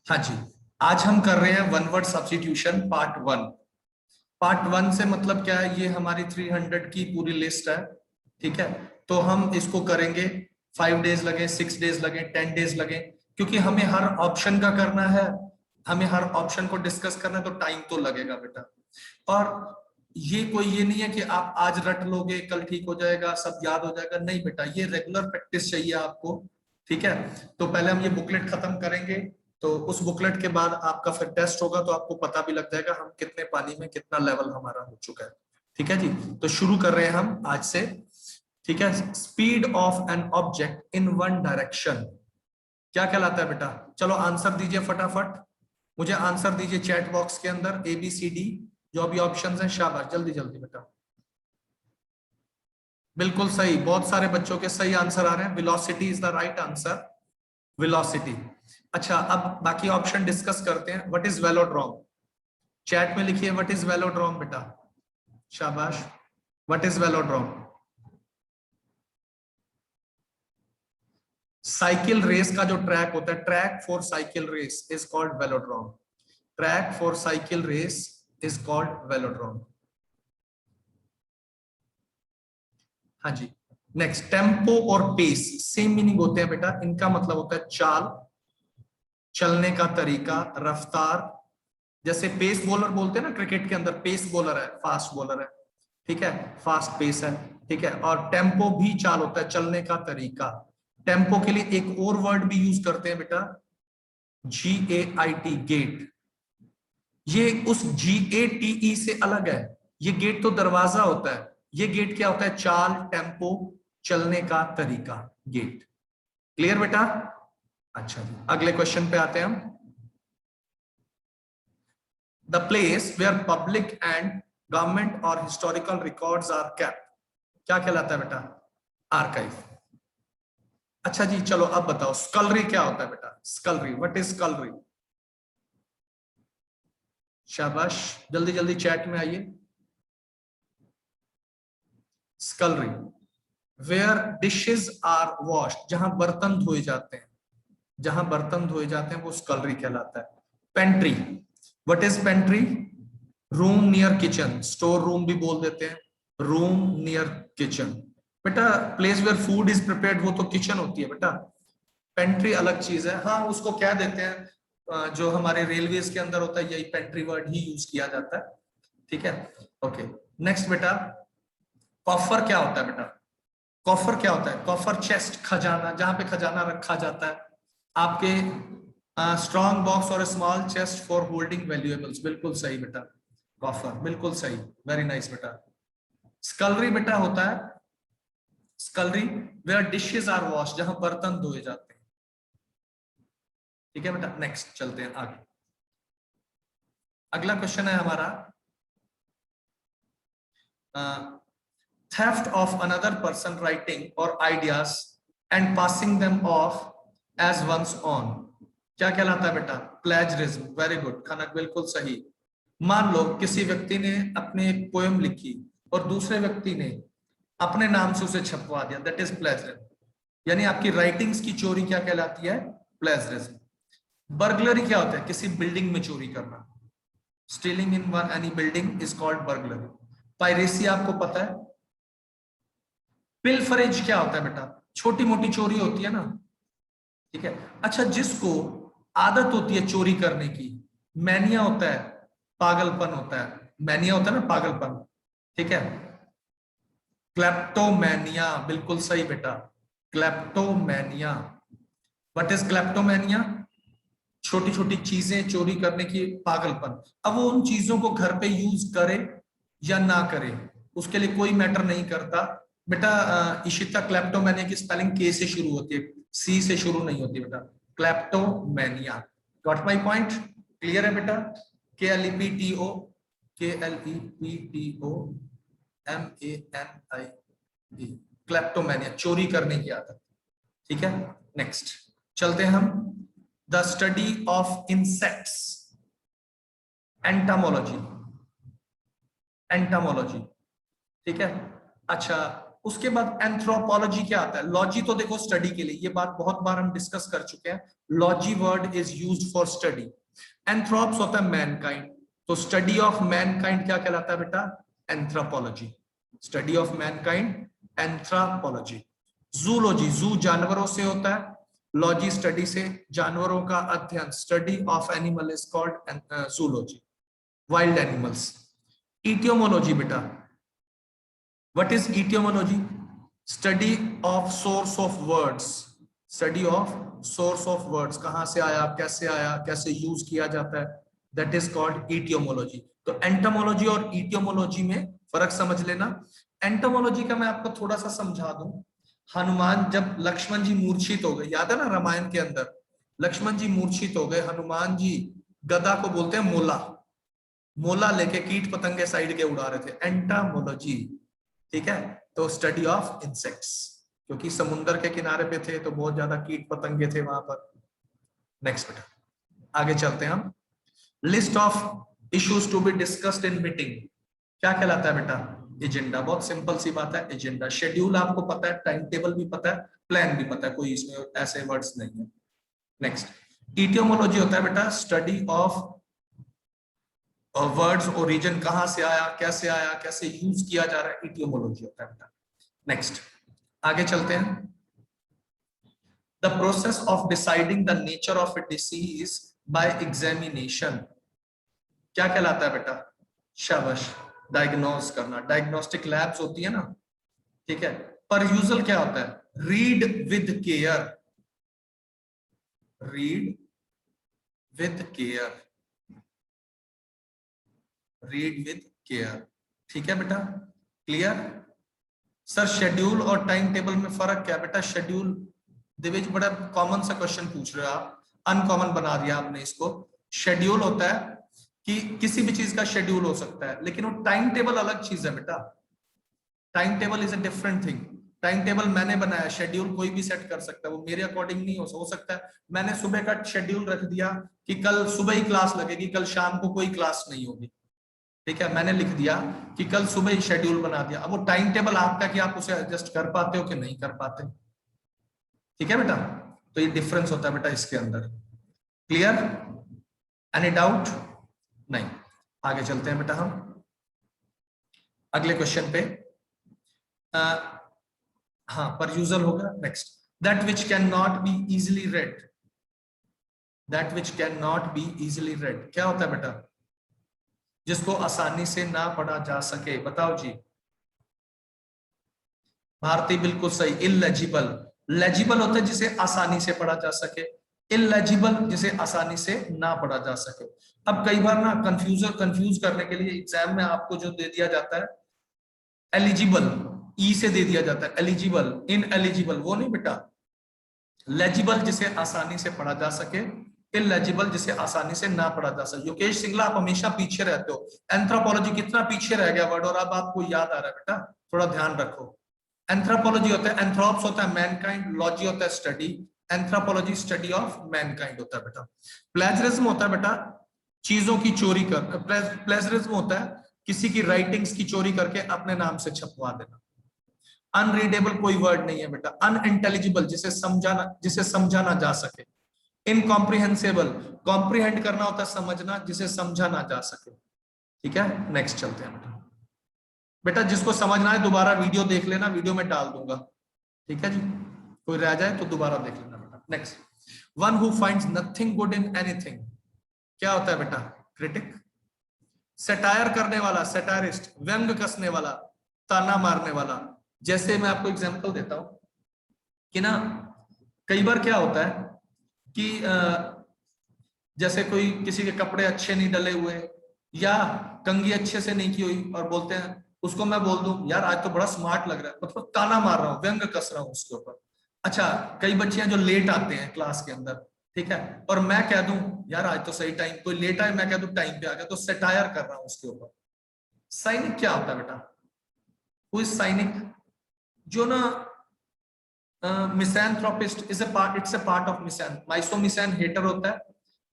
हाँ जी, आज हम कर रहे हैं one word substitution part one. Part one से मतलब क्या है, ये हमारी 300 की पूरी लिस्ट है। ठीक है, तो हम इसको करेंगे 5 डेज लगे, 6 डेज लगे, 10 डेज लगे, क्योंकि हमें हर ऑप्शन का करना है, हमें हर ऑप्शन को डिस्कस करना है, तो टाइम तो लगेगा बेटा। और ये नहीं है कि आप आज रट लोगे कल ठीक हो जाएगा, सब याद हो जाएगा, नहीं बेटा, ये रेगुलर प्रैक्टिस चाहिए आपको। ठीक है, तो पहले हम ये बुकलेट खत्म करेंगे, तो उस बुकलेट के बाद आपका फिर टेस्ट होगा, तो आपको पता भी लग जाएगा हम कितने पानी में, कितना लेवल हमारा हो चुका है। ठीक है जी, तो शुरू कर रहे हैं हम आज से। ठीक है, speed of an object in one direction क्या कहलाता है बेटा? चलो आंसर दीजिए फटाफट, मुझे आंसर दीजिए चैट बॉक्स के अंदर, ABCD जो भी ऑप्शंस हैं, शाबाश, जल्दी जल्दी बेटा। बिल्कुल सही, बहुत सारे बच्चों के सही आंसर आ रहे हैं। Velocity is the right answer, velocity. अच्छा, अब बाकी ऑप्शन डिस्कस करते हैं। What is velodrome? चैट में लिखिए व्हाट इज वेलोड्रोम बेटा, शाबाश। What is velodrome? Cycle race का जो ट्रैक होता है, track for cycle race is called velodrome. Track for cycle race is called velodrome. हाँ जी, नेक्स्ट, टेम्पो और पेस सेम मीनिंग होते हैं बेटा, इनका मतलब होता है चाल, चलने का तरीका, रफ्तार। जैसे पेस बॉलर बोलते हैं ना क्रिकेट के अंदर, पेस बॉलर है, फास्ट बॉलर है। ठीक है, फास्ट पेस है। ठीक है, और टेम्पो भी चाल होता है, चलने का तरीका। टेम्पो के लिए एक और वर्ड भी यूज करते हैं बेटा, GAIT, गेट। ये उस GATE से अलग है। ये गेट तो दरवाजा होता है, ये गेट क्या होता है? चाल, टेम्पो, चलने का तरीका, गेट। क्लियर बेटा? अच्छा जी, अगले क्वेश्चन पे आते हैं हम। The place where public and government और हिस्टोरिकल रिकॉर्ड्स आर केप्ट क्या कहलाता है बेटा? आर्काइव। अच्छा जी, चलो अब बताओ स्कलरी क्या होता है बेटा? स्कलरी, व्हाट इज स्कलरी? शाबाश, जल्दी जल्दी चैट में आइए। स्कलरी, वेयर डिशेस आर वॉश्ड, जहां बर्तन धोए जाते हैं, जहां बर्तन धोए जाते हैं वो स्कलरी कहलाता है। Pantry, what is pantry? Room near kitchen, store room भी बोल देते हैं, रूम नियर किचन। बेटा place where food is prepared वो तो किचन होती है बेटा, पेंट्री अलग चीज है। हाँ, उसको क्या देते हैं, जो हमारे रेलवेज के अंदर होता है, यही पेंट्री वर्ड ही यूज किया जाता है। ठीक है, ओके। नेक्स्ट बेटा, कॉफर क्या होता है बेटा? कॉफर क्या होता है? कॉफर चेस्ट, खजाना, जहां पे खजाना रखा जाता है आपके। स्ट्रॉन्ग बॉक्स और small chest for holding valuables, बिल्कुल सही बेटा, कॉफर, बिल्कुल सही, वेरी नाइस बेटा। स्कलरी बेटा होता है, स्कलरी वेयर डिशेस आर वॉश, जहां बर्तन धोए जाते हैं। ठीक है बेटा, नेक्स्ट चलते हैं आगे। अगला क्वेश्चन है हमारा, theft of another person writing और ideas and passing them off as one's own क्या कहलाता है बेटा? प्लेजरिज्म, वेरी गुड खनक, बिल्कुल सही। मान लो किसी व्यक्ति ने अपने एक पोएम लिखी और दूसरे व्यक्ति ने अपने नाम से उसे छपवा दिया, दैट इज प्लेजरिज्म। यानी आपकी राइटिंग्स की चोरी क्या कहलाती है? प्लेजरिज्म। बर्गलरी क्या होता है? किसी बिल्डिंग में चोरी करना, stealing in one any building is called burglary. Piracy आपको पता है। पिलफरेज क्या होता है बेटा? छोटी मोटी चोरी होती है ना। ठीक है, अच्छा, जिसको आदत होती है चोरी करने की, मैनिया होता है, पागलपन होता है, मैनिया होता है ना, पागलपन। ठीक है, क्लेप्टोमैनिया, बिल्कुल सही बेटा, क्लेप्टोमैनिया। What is kleptomania? छोटी छोटी चीजें चोरी करने की पागलपन। अब वो उन चीजों को घर पे यूज करे या ना करे, उसके लिए कोई मैटर नहीं करता बेटा। इशिता, क्लेप्टोमैनिया की स्पेलिंग के से शुरू होती है, सी से शुरू नहीं होती बेटा, kleptomania. Got my point? Clear है बेटा? KLEPTO, KLEPTOMANIE, क्लेप्टोमैनिया, चोरी करने की आदत। ठीक है, नेक्स्ट चलते हैं हम। The study of insects, एंटामोलॉजी, एंटामोलॉजी। ठीक है, अच्छा, उसके बाद एंथ्रोपोलॉजी क्या आता है? लॉजी तो देखो स्टडी के लिए, ये बात बहुत बार हम डिस्कस कर चुके हैं। Logy word is used for study. एंथ्रोप्स होता है मैनकाइंड, तो स्टडी ऑफ मैनकाइंड क्या कहलाता है बेटा? Anthropology. Study of Mankind anthropology. Zoology, जू जानवरों से होता है, लॉजी स्टडी से, जानवरों का अध्ययन, study of animal is called zoology, wild animals. Etymology बेटा, what is etymology? Study of source of words, study of source of words, कहां से आया, कैसे यूज किया जाता है, दैट इज कॉल्ड इटियोमोलॉजी। तो एंटोमोलॉजी और इटियोमोलॉजी में फर्क समझ लेना। एंटोमोलॉजी का मैं आपको थोड़ा सा समझा दूं। हनुमान, जब लक्ष्मण जी मूर्छित हो गए, याद है ना रामायण के अंदर, लक्ष्मण जी मूर्छित हो गए, हनुमान जी गदा को बोलते हैं मोला, मोला लेके कीट पतंगे साइड के उड़ा रहे थे, एंटोमोलॉजी। ठीक है, तो स्टडी ऑफ इंसेक्ट्स, क्योंकि समुद्र के किनारे पे थे तो बहुत ज्यादा कीट पतंगे थे वहां पर। नेक्स्ट बेटा आगे चलते हैं हम। List of issues to be discussed in meeting क्या कहलाता है बेटा? एजेंडा। बहुत सिंपल सी बात है, एजेंडा। शेड्यूल आपको पता है, टाइम टेबल भी पता है, प्लान भी पता है, कोई इसमें ऐसे वर्ड्स नहीं है। नेक्स्ट, इटियोमोलॉजी होता है बेटा स्टडी ऑफ वर्ड्स, ओरिजिन, कहां से आया, कैसे यूज किया जा रहा है, इटियोमोलॉजी होता है बेटा। नेक्स्ट आगे चलते हैं। The process of deciding the nature of a disease by examination क्या कहलाता है बेटा? शाबाश, डायग्नोज करना। डायग्नोस्टिक लैब्स होती है ना, ठीक है। पर यूजुअल क्या होता है? Read with care, read with care, read with care. ठीक है बेटा, क्लियर? सर शेड्यूल और टाइम टेबल में फर्क क्या बेटा? शेड्यूल दिविज बड़ा कॉमन सा क्वेश्चन पूछ रहे हो आप, अनकॉमन बना दिया आपने इसको। शेड्यूल होता है कि किसी भी चीज का शेड्यूल हो सकता है, लेकिन वो टाइम टेबल अलग चीज है बेटा। Time table is a different thing. Time table मैंने बनाया, शेड्यूल कोई भी सेट कर सकता है, वो मेरे अकॉर्डिंग नहीं हो सकता है। मैंने सुबह का शेड्यूल रख दिया कि कल सुबह ही क्लास लगेगी, कल शाम को कोई क्लास नहीं होगी, ठीक है, मैंने लिख दिया कि कल सुबह ही शेड्यूल बना दिया। अब वो टाइम टेबल आपका कि आप उसे एडजस्ट कर पाते हो कि नहीं कर पाते, ठीक है बेटा। तो ये डिफरेंस होता है बेटा इसके अंदर। क्लियर? Any doubt? नहीं। आगे चलते हैं बेटा हम अगले क्वेश्चन पे। हाँ, पर यूजल होगा। Next, that which can not be easily red, that which can not be easily red क्या होता है बेटा? जिसको आसानी से ना पढ़ा जा सके। बताओ जी। भारती बिल्कुल सही, इलेजिबल। लेजिबल होता है जिसे आसानी से पढ़ा जा सके, इलेजिबल जिसे आसानी से ना पढ़ा जा सके। अब कई बार ना कंफ्यूज करने के लिए एग्जाम में आपको जो दे दिया जाता है एलिजिबल, ई से दे दिया जाता है एलिजिबल, इन एलिजिबल, वो नहीं बेटा। लेजिबल जिसे आसानी से पढ़ा जा सके, इलेजिबल जिसे आसानी से ना पढ़ा जा सके। योगेश सिंगला आप हमेशा पीछे रहते हो। एंथ्रोपोलॉजी कितना पीछे रह गया वर्ड, और अब आपको याद आ रहा है बेटा, थोड़ा ध्यान रखो। एंथ्रोपोलॉजी होता है, एंथ्रोप्स होता है मैनकाइंड, लॉजी होता है study, anthropology study of Mankind होता है बेटा। प्लेजरिज्म होता है बेटा चीजों की चोरी कर, प्लेजरिज्म होता है किसी की राइटिंग्स की चोरी करके अपने नाम से छपवा देना। अनरीडेबल कोई वर्ड नहीं है बेटा। अनइंटेलिजिबल जिसे समझा ना जा सके। इनकॉम्प्रिहेंसिबल, कॉम्प्रिहेंड करना होता है समझना, जिसे समझा ना जा सके। ठीक है, नेक्स्ट चलते हैं बेटा। बेटा जिसको समझना है दोबारा वीडियो देख लेना, वीडियो में डाल दूंगा, ठीक है जी। कोई रह जाए तो दोबारा देख लेना बेटा। Next, one who finds nothing good in anything क्या होता है बेटा? क्रिटिक। सेटायर करने वाला, सेटारिस्ट, व्यंग कसने वाला, ताना मारने वाला। जैसे मैं आपको एग्जांपल देता हूं कि ना, कई बार क्या होता है कि जैसे कोई किसी के कपड़े अच्छे नहीं डले हुए या कंघी अच्छे से नहीं की हुई, और बोलते हैं, उसको मैं बोल दूं यार आज तो बड़ा स्मार्ट लग रहा है, मतलब ताना मार रहा हूं, व्यंग कस रहा हूं उसके ऊपर। अच्छा, कई बच्चे हैं जो लेट आते हैं क्लास के अंदर, ठीक है, और मैं कह दूं यार आज तो सही टाइम, कोई लेट आए मैं कह दूं टाइम पे आ गया, तो सेटायर कर रहा हूं उसके ऊपर। साइनिक क्या होता है बेटा? Who is cynic? जो ना misanthropist is a part, it's a part of मिसैन। माइसोमिसैन हेटर होता है,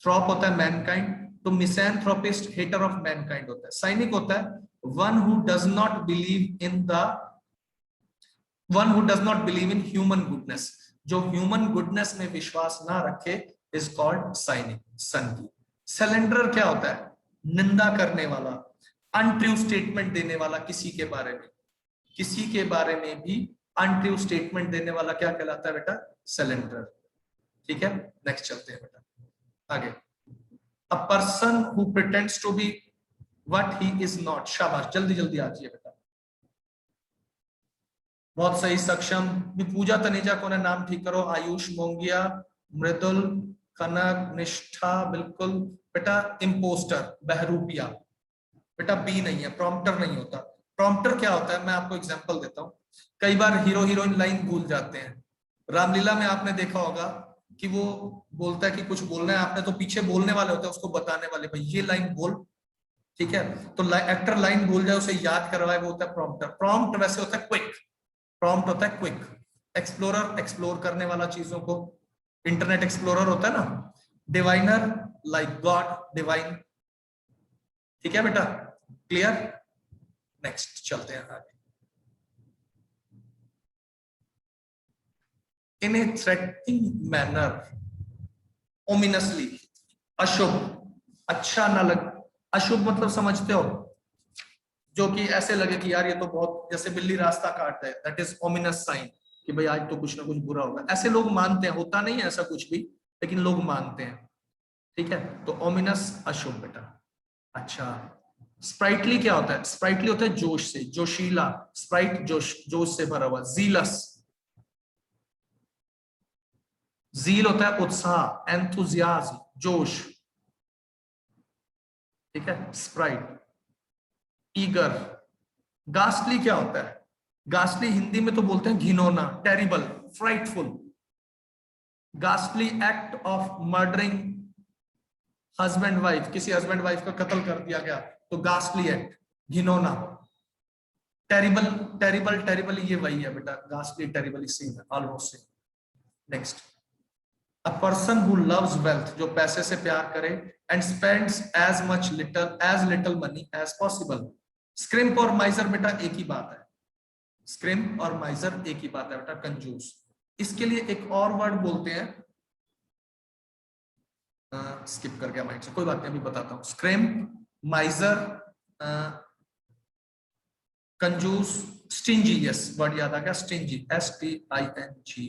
थ्रॉप होता है मैनकाइंड, तो मिसैंथ्रोपिस्ट हेटर ऑफ मैनकाइंड होता है। साइनिक होता है one who does not believe in the one who does not believe in human goodness, जो ह्यूमन गुडनेस में विश्वास ना रखे, इज कॉल्ड साइनिक, सनकी। सेलेंडर क्या होता है? निंदा करने वाला, अनट्रू स्टेटमेंट देने वाला, किसी के बारे में, किसी के बारे में भी अनट्रू स्टेटमेंट देने वाला क्या कहलाता है बेटा? सेलेंडर। ठीक है, नेक्स्ट चलते हैं बेटा आगे। A person who pretends to be what he is not. शाबाश, जल्दी जल्दी आ जाइए बेटा, बहुत सही। सक्षम, पूजा तनेजा कौन है? नाम ठीक करो। आयुष मोंगिया, मृदुल, कनक, निष्ठा, बिल्कुल बेटा। इम्पोस्टर, बहरूपिया, बेटा बी नहीं है, प्रॉम्प्टर नहीं होता। प्रॉम्प्टर क्या होता है? मैं आपको एग्जांपल देता हूं। कई बार हीरो हीरोइन लाइन भूल जाते हैं। रामलीला में आपने देखा होगा कि वो बोलता है कि कुछ बोलना है आपने, तो पीछे बोलने वाले होते हैं उसको बताने वाले, भाई ये लाइन बोल। ठीक है, तो एक्टर लाइन भूल जाए, उसे याद करवाए, वो होता है प्रॉम्प्टर। प्रॉम्प्ट वैसे होता है क्विक, प्रॉम्प्ट होता है क्विक। एक्सप्लोरर, एक्सप्लोर करने वाला चीजों को, इंटरनेट एक्सप्लोरर होता है ना। Diviner, like God, divine. ठीक है बेटा, क्लियर? नेक्स्ट चलते हैं आगे। इन ए थ्रेटनिंग मैनर, ओमिनसली, अशुभ, अच्छा ना लग। अशुभ मतलब समझते हो? जो कि ऐसे लगे कि यार ये तो बहुत, जैसे बिल्ली रास्ता काट है, दैट इज ओमिनस साइन, कि भाई आज तो कुछ ना कुछ बुरा होगा। ऐसे लोग मानते हैं, होता नहीं है ऐसा कुछ भी, लेकिन लोग मानते हैं। ठीक है, तो ओमिनस अशुभ बेटा। अच्छा, स्प्राइटली क्या होता है? स्प्राइटली होता है जोश से, जोशीला। स्प्राइट जोश, जोश से भरा हुआ। जीलस, जील होता है उत्साह, एंथुजियाज्म, जोश। ठीक है, स्प्राइट। ईगर। गास्टली क्या होता है? गास्टली हिंदी में तो बोलते हैं घिनौना, terrible, frightful. Ghastly act of murdering husband wife, किसी हस्बैंड वाइफ का कत्ल कर दिया गया, तो गास्टली एक्ट, घिनौना। टेरिबल, टेरिबल, टेरिबल ये वही है बेटा, गास्टली टेरिबल सेम है, almost same. Next, a person who loves wealth, जो पैसे से प्यार करे, and spends as little money as possible. Scrimp और माइजर बेटा एक ही बात है, स्क्रिम्प और माइजर एक ही बात है बेटा, कंजूस। इसके लिए एक और वर्ड बोलते हैं, स्किप कर गया माइंड से, कोई बात नहीं, अभी बताता हूं। स्क्रिम्प, माइजर, कंजूस, स्टिंजी। यस, वर्ड याद आ गया, स्टिंजी, STINGY।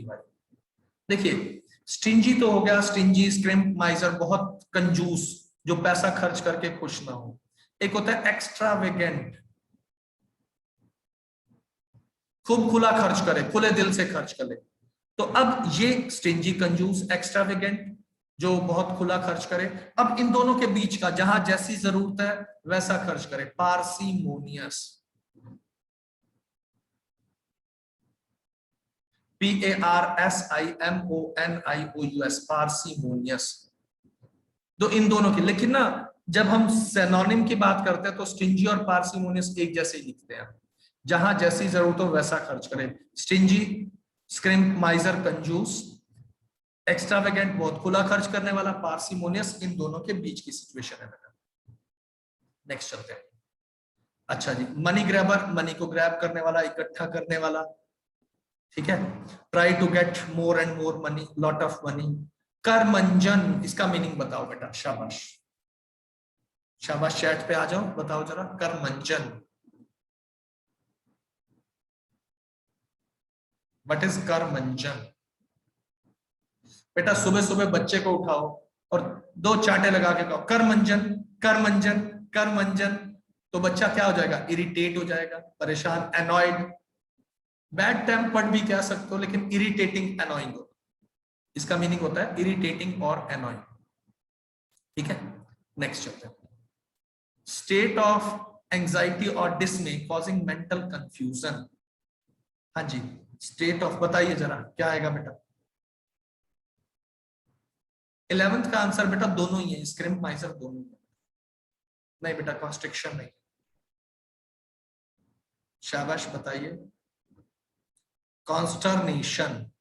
देखिए, स्टिंजी तो हो गया, स्टिंजी, स्क्रिम्प, माइजर, बहुत कंजूस, जो पैसा खर्च करके खुश ना हो। एक होता है एक्स्ट्रावेगेंट, खूब खुला खर्च करे, खुले दिल से खर्च करे। तो अब ये स्टिंजी, कंजूस, एक्स्ट्रावेगेंट, जो बहुत खुला खर्च करे। अब इन दोनों के बीच का, जहां जैसी जरूरत है वैसा खर्च करे, पार्सिमोनियस। PARSIMONIOUS, parsimonious. तो इन दोनों की, लेकिन ना जब हम सिनोनिम की बात करते हैं तो स्टिंजी और पार्सिमोनियस एक जैसे ही लिखते हैं। जहां जैसी जरूरत हो वैसा खर्च करें। स्टिंजी, स्क्रिम्प, माइजर, कंजूस। एक्स्ट्रावेगेंट, बहुत खुला खर्च करने वाला। पार्सिमोनियस, इन दोनों के बीच की सिचुएशन है बेटा। नेक्स्ट चलते हैं। अच्छा जी, मनी ग्रैबर, मनी को ग्रैब करने वाला, इकट्ठा करने वाला। ठीक है, try to get more and more money, lot of money. Curmudgeon, इसका मीनिंग बताओ बेटा, शाबाश, शाबाश, चैट पे आ जाओ, बताओ जरा, करमंजन, व्हाट इज करमंजन? बेटा सुबह सुबह बच्चे को उठाओ और दो चांटे लगा के कहो करमंजन, करमंजन, करमंजन, तो बच्चा क्या हो जाएगा? इरिटेट हो जाएगा, परेशान, एनॉयड। बैड टेम्पर्ड भी कह सकते हो, लेकिन इरिटेटिंग, एनॉइंग हो, इसका मीनिंग होता है इरिटेटिंग और एनॉइंग। ठीक है, नेक्स्ट चलते हैं। स्टेट ऑफ एंजाइटी और डिसमे कॉजिंग मेंटल कंफ्यूजन। हाँ जी, स्टेट ऑफ, बताइए जरा क्या आएगा बेटा? 11th का आंसर बेटा दोनों ही है, स्क्रिम्प, माइजर दोनों ही है। नहीं बेटा, कॉन्स्ट्रिक्शन नहीं। शाबाश, बताइए। कॉन्स्टर्नेशन,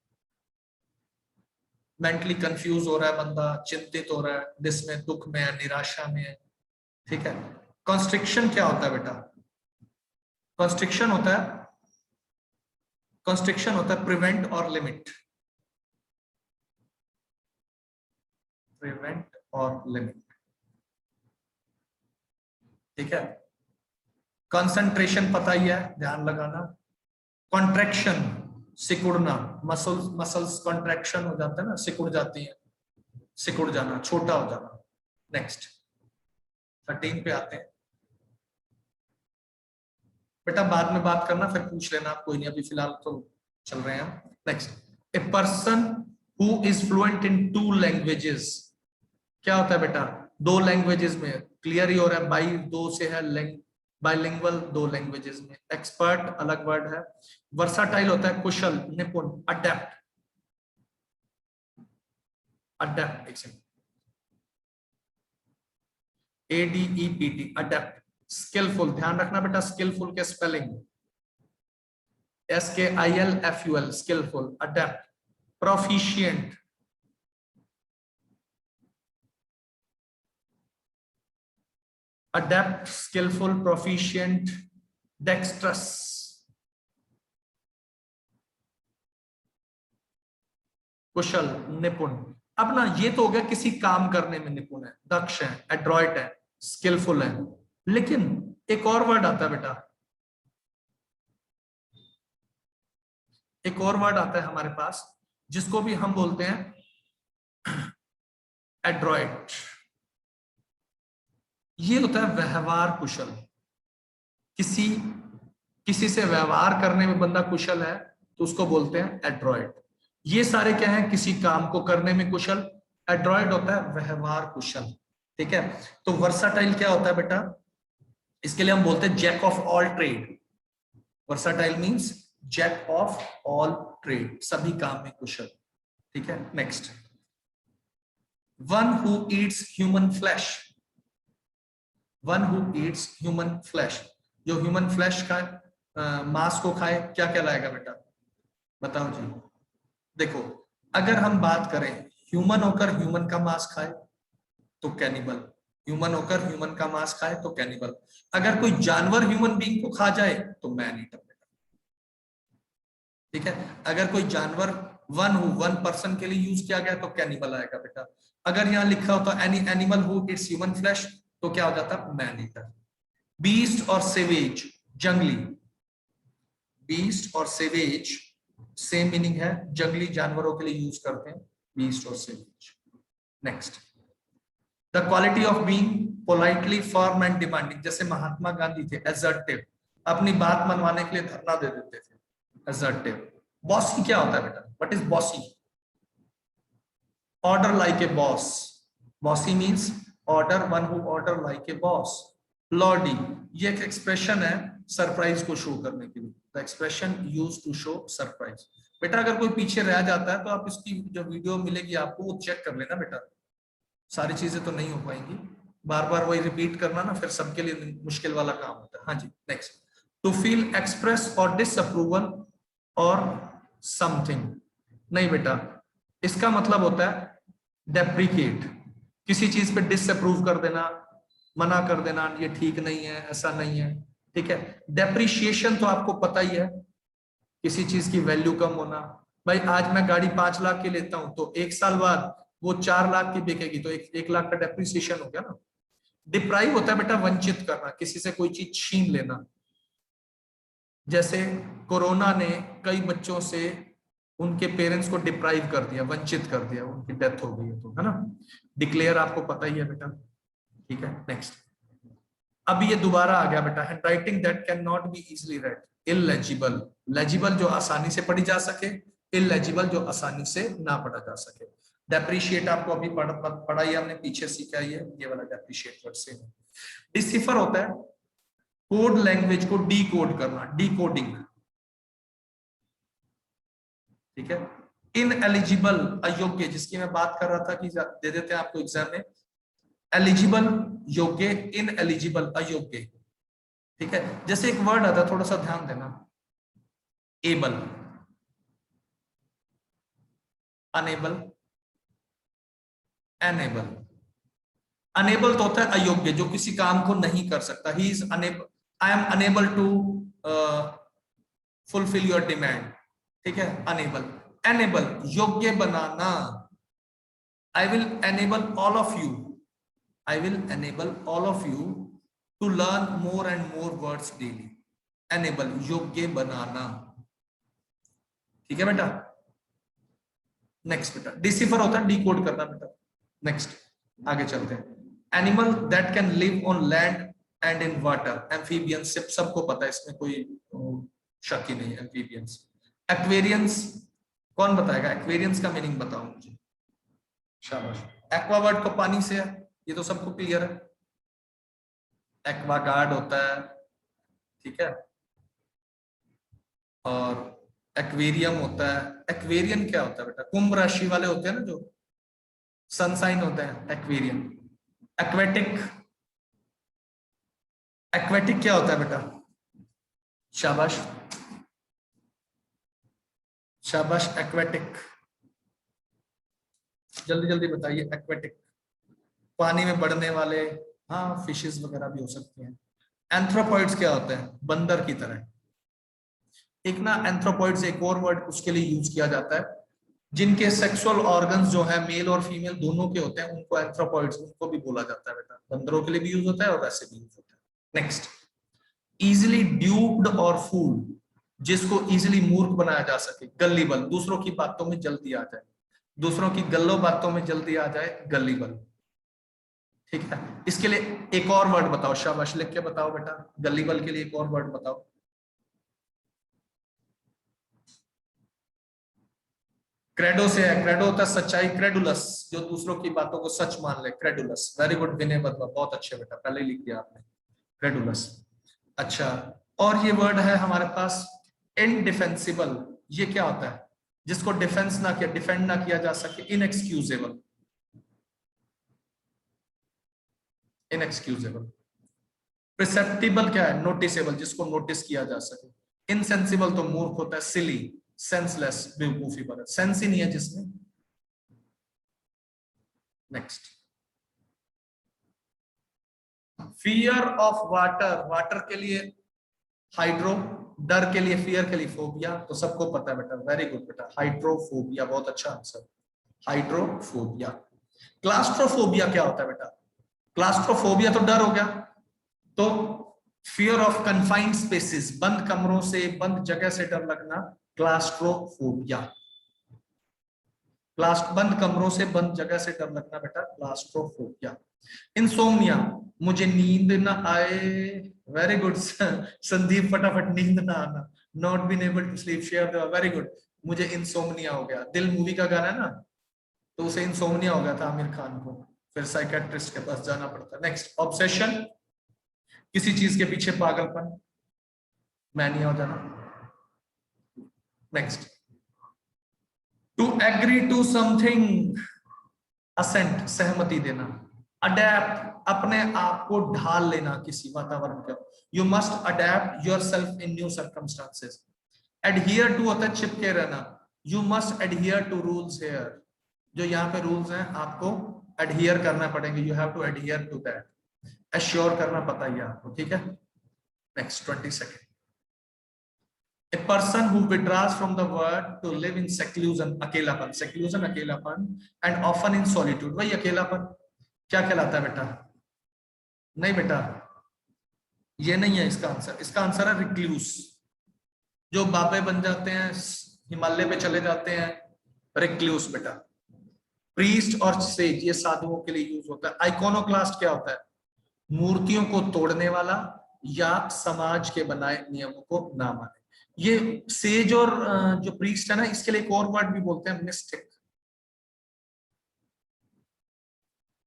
मेंटली कंफ्यूज हो रहा है बंदा, चिंतित हो रहा है, डिसमे, दुख में है, निराशा में है। ठीक है, कॉन्स्ट्रिक्शन क्या होता है बेटा? कॉन्स्ट्रिक्शन होता है कंस्ट्रिक्शन होता है प्रिवेंट और लिमिट, प्रिवेंट और लिमिट, ठीक है। कंसंट्रेशन पता ही है, ध्यान लगाना। कॉन्ट्रैक्शन, सिकुड़ना, मसल्स कॉन्ट्रैक्शन हो जाता है ना, सिकुड़ जाती है, सिकुड़ जाना, छोटा हो जाना। नेक्स्ट 13 पे आते हैं। बेटा बाद में बात करना, फिर पूछ लेना आप, कोई नहीं, अभी फिलहाल तो चल रहे हैं हम। Next, a person who is fluent in 2 languages, क्या होता है बेटा? 2 लैंग्वेजेस में, क्लियर ही हो रहा है, बाई 2 से है, बाइलिंगुअल 2 लैंग्वेजेस में। एक्सपर्ट अलग वर्ड है। वर्साटाइल होता है कुशल, निपुण, adept, adept, ADEPT, adept. Skilful, ध्यान रखना बेटा, स्किलफुल के spelling SKILFUL, skilful, adept. Proficient, adept, skilful, proficient, dexterous, कुशल, निपुण। अब ना ये तो हो गया किसी काम करने में निपुण है, दक्ष है, एड्रॉइट है, स्किलफुल है। लेकिन एक और वर्ड आता है बेटा, एक और वर्ड आता है हमारे पास, जिसको भी हम बोलते हैं एड्रॉइट। ये होता है व्यवहार कुशल। किसी से व्यवहार करने में बंदा कुशल है तो उसको बोलते हैं एड्रॉइट। ये सारे क्या है? किसी काम को करने में कुशल। एड्रॉइड होता है व्यवहार कुशल, ठीक है। तो वर्साटाइल क्या होता है बेटा? इसके लिए हम बोलते हैं jack of all trade. Versatile means jack of all trade, सभी काम में कुशल, ठीक है। Next, one who eats human flesh, one who eats human flesh, जो ह्यूमन फ्लैश का मांस को खाए, क्या कहलाएगा बेटा? बताओ जी। देखो, अगर हम बात करें ह्यूमन होकर ह्यूमन का मांस खाए तो कैनिबल, ह्यूमन होकर ह्यूमन का मांस खाए तो कैनिबल। अगर कोई जानवर ह्यूमन बीइंग को खा जाए तो मैन ईटर, ठीक है। अगर कोई जानवर वन पर्सन के लिए यूज किया गया तो कैनिबल आएगा बेटा। अगर यहाँ लिखा हो तो any animal who it's human flesh तो क्या हो जाता? Man eater. बीस्ट और सेवेज, जंगली, बीस्ट और सेवेज सेम मीनिंग है, जंगली जानवरों के लिए यूज करते हैं बीस्ट और savage. Next, the quality of being politely firm and demanding, जैसे महात्मा गांधी थे एसर्टिव, अपनी बात मनवाने के लिए धरना दे देते थे, एसर्टिव। बॉसी क्या होता है बेटा? What is bossy? Order like a boss, bossy means order, one who order like a boss. Lordy, ये एक एक्सप्रेशन है सरप्राइज को शो करने के लिए, the expression used to show surprise. बेटा अगर कोई पीछे रह जाता है तो आप इसकी जो वीडियो मिलेगी आपको वो चेक कर लेना बेटा, सारी चीजें तो नहीं हो पाएंगी, बार बार वही रिपीट करना ना फिर सबके लिए मुश्किल वाला काम होता है। हाँ जी, नेक्स्ट, टू फील एक्सप्रेस और डिसअप्रूवल और समथिंग, नहीं बेटा, इसका मतलब होता है डेप्रिकेट, किसी चीज पे डिसअप्रूव कर देना, मना कर देना, ये ठीक नहीं है, ऐसा नहीं है, ठीक है। डेप्रिशिएशन तो आपको पता ही है, किसी चीज की वैल्यू कम होना। भाई आज मैं गाड़ी 5 लाख की लेता हूं तो 1 साल बाद वो 4 लाख की बिकेगी तो 1 लाख का डेप्रिसिएशन हो गया ना। डिप्राइव होता है बेटा वंचित करना, किसी से कोई चीज छीन लेना। जैसे कोरोना ने कई बच्चों से उनके पेरेंट्स को डिप्राइव कर दिया, वंचित कर दिया, उनकी डेथ हो गई तो, है ना। डिक्लेयर आपको पता ही है बेटा, ठीक है। नेक्स्ट, अब ये दोबारा आ गया बेटा, handwriting that can not be easily red, illegible, legible जो आसानी से पढ़ी जा सके, इलेजिबल जो आसानी से ना पढ़ा जा सके। डेप्रिशिएट आपको अभी पढ़ा ही हमने, पीछे सीखा ही है, ये वाला डेप्रिशिएट वर्ड से। डिसिफर होता है कोड लैंग्वेज को डीकोड करना, डीकोडिंग, ठीक है। इनएलिजिबल, अयोग्य, जिसकी मैं बात कर रहा था कि दे देते हैं आपको एग्जाम में, एलिजिबल योग्य, इनएलिजिबल अयोग्य, ठीक है। जैसे एक वर्ड आता है, थोड़ा सा ध्यान देना, एबल, अनेबल, एनेबल। अनेबल तो होता है अयोग्य, जो किसी काम को नहीं कर सकता, he is unable, I am unable to fulfil your demand, ठीक है, अनेबल। एनेबल योग्य बनाना, I will enable all of you, I will enable all of you to learn more and more words daily. Enable योग्य बनाना, ठीक है बेटा। Next बेटा, डिसिफर होता है डिकोड करना बेटा। नेक्स्ट आगे चलते हैं। Animal that can live on land and in water, amphibians, सबको पता है, इसमें कोई शक ही नहीं है, एम्फीबियंस। एक्वेरियंस, कौन बताएगा एक्वेरियंस का मीनिंग, बताओ मुझे, शाबाश। एक्वावर्ड को पानी से है, ये तो सबको क्लियर है, एक्वागार्ड होता है, ठीक है। और एक्वेरियम होता है, एक्वेरियम क्या होता है बेटा, कुंभ राशि वाले होते हैं ना जो सन साइन होते हैं, एक्वेरियम। एक्वेटिक, एक्वेटिक क्या होता है बेटा, शाबाश शाबाश, एक्वेटिक, जल्दी जल्दी बताइए। एक्वेटिक पानी में बढ़ने वाले, हाँ फिशेस वगैरह भी हो सकते हैं। एंथ्रोपॉइड्स क्या होते हैं, बंदर की तरह। एक ना एंथ्रोपॉइड्स एक और वर्ड उसके लिए यूज किया जाता है, जिनके सेक्सुअल ऑर्गन्स जो है मेल और फीमेल दोनों के होते हैं, उनको एंथ्रोपॉइड्स, उनको भी बोला जाता है बेटा। बंदरों के लिए भी यूज होता है और वैसे भी यूज होता है। नेक्स्ट, इजिली ड्यूप्ड और फूल्ड, जिसको इजिली मूर्ख बनाया जा सके। गल्लीबल, दूसरों की बातों में जल्दी आ जाए, दूसरों की गल्लो बातों में जल्दी आ जाए, गल्लीबल, ठीक है। इसके लिए एक और वर्ड बताओ, शाबाश, लिख के बताओ बेटा, गल्लीबल के लिए एक और वर्ड बताओ। क्रेडो से है, क्रेडो होता है सच्चाई, क्रेडुलस जो दूसरों की बातों को सच मान ले, क्रेडुलस। वेरी गुड विनय बदला, बहुत अच्छे बेटा, पहले ही लिख दिया आपने, क्रेडुलस। अच्छा, और ये वर्ड है हमारे पास इनडिफेंसिबल, ये क्या होता है, जिसको डिफेंस ना किया, डिफेंड ना किया जा सके, इनएक्सक्यूजेबल, इनएक्सक्यूजेबल। परसेप्टिबल क्या है, नोटिसेबल, जिसको नोटिस किया जा सके। इनसेंसिबल तो मूर्ख होता है, सिली, सेंसलेस, बेवकूफी पर, सेंस ही नहीं है जिसमें। Next, fear of water, water के लिए हाइड्रो, डर के लिए, फियर के लिए फोबिया, तो सबको पता है बेटा, वेरी गुड बेटा, हाइड्रोफोबिया, बहुत अच्छा आंसर, हाइड्रोफोबिया। क्लास्ट्रोफोबिया क्या होता है बेटा, क्लास्ट्रोफोबिया तो डर हो गया, तो फियर ऑफ कन्फाइंड स्पेसेस, बंद कमरों से, बंद जगह से डर लगना, क्लास्ट्रोफोबिया। बंद कमरों से, बंद जगह से डर लगना बेटा, क्लास्ट्रोफोबिया। इंसोम्निया, मुझे नींद ना आए, वेरी गुड संदीप, फटाफट नींद ना आना, not been able to sleep, share, very good. मुझे इंसोम्निया हो गया, दिल मूवी का गाना है ना, तो उसे इंसोम्निया हो गया था आमिर खान को, फिर साइकेट्रिस्ट के पास जाना पड़ता। नेक्स्ट, ऑब्सेशन, किसी चीज के पीछे पागलपन, मैनिया हो जाना। Next, to agree to something, assent, सहमति देना। अडेप्ट, अपने आप को ढाल लेना किसी वातावरण के, you must adept yourself in new circumstances. Adhere to होता है चिपके रहना, you must adhere to rules here, जो यहाँ पे रूल्स हैं आपको एडहियर करना पड़ेंगे, you have to adhere to that. Assure करना पता ही आपको, ठीक है। Next 20 second, a person who withdraws from the world to live in seclusion, अकेलापन, seclusion अकेलापन, and often in solitude, वही अकेलापन क्या कहलाता है बेटा, नहीं बेटा ये नहीं है इसका आंसर, इसका आंसर है रिक्लूस, जो बाबे बन जाते हैं, हिमालय पे चले जाते हैं, रिक्लूस बेटा। प्रीस्ट और सेज, ये साधुओं के लिए यूज होता है। आइकोनोक्लास्ट क्या होता है, मूर्तियों को तोड़ने वाला या समाज के बनाए नियमों को ना माने। ये सेज और जो प्रीस्ट है ना, इसके लिए एक और वर्ड भी बोलते हैं, मिस्टिक,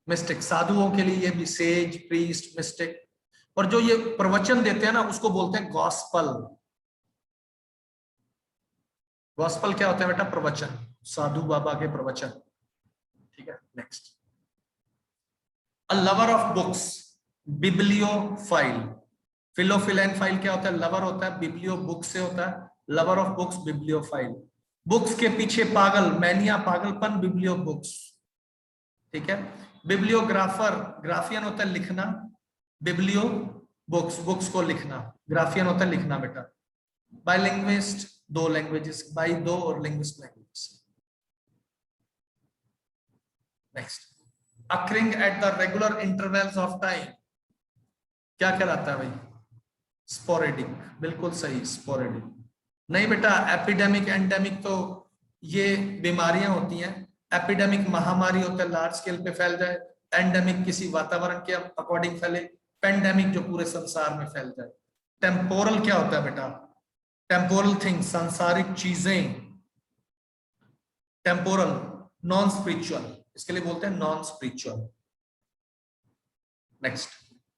मिस्टिक, साधुओं के लिए ये भी सेज, प्रीस्ट, मिस्टिक। और जो ये प्रवचन देते हैं ना, उसको बोलते हैं गॉस्पल। गॉस्पल क्या होता है बेटा, प्रवचन, साधु बाबा के प्रवचन, ठीक है। Next, a lover of books, bibliophile, फिलोफिलेन फाइल क्या होता है, लवर होता है, बिब्लियो बुक से होता है, lover of books, bibliophile. Books के पीछे पागल, मैनिया, पागलपन, बिब्लियो बुक्स, ठीक है। बिब्लियोग्राफर, ग्राफियन होता है लिखना, बिब्लियो बुक्स, बुक्स को लिखना, ग्राफियन होता है लिखना बेटा। बायलिंग्विस्ट, दो लैंग्वेजेस, बाई दो और linguist languages. Next, occurring at the regular intervals of time क्या कहलाता है भाई? स्पोरेडिक, बिल्कुल सही, स्पोरेडिक। नहीं बेटा, एपिडेमिक एंडेमिक तो ये बीमारियां होती हैं, एपिडेमिक महामारी होता है, लार्ज स्केल पे फैल जाए, एंडेमिक किसी वातावरण के अकॉर्डिंग फैले, पेंडेमिक जो पूरे संसार में फैल जाए। टेम्पोरल क्या होता है बेटा? टेम्पोरल थिंग, सांसारिक चीजें। टेम्पोरल नॉन स्पिरिचुअल, इसके लिए बोलते हैं non spiritual. Next,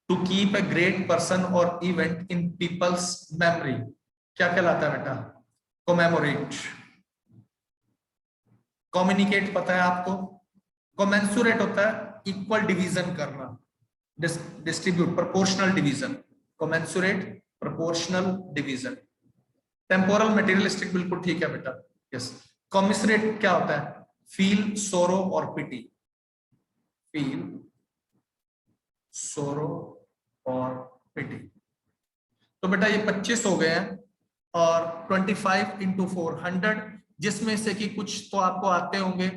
to keep a great person और इवेंट इन पीपल्स मेमोरी क्या कहलाता है बेटा? कोमेमोरेट। कम्युनिकेट पता है आपको? कमेंसुरेट होता है इक्वल डिवीजन करना, distribute, proportional division. Commensurate, proportional division. Temporal, materialistic, बिल्कुल ठीक है बेटा, यस। कॉमिसरेट क्या होता है? फील सोरो और पिटी, फील सोरो और पिटी। तो बेटा ये 25 हो गए हैं और 25 इंटू 4 100, जिसमें से कि कुछ तो आपको आते होंगे,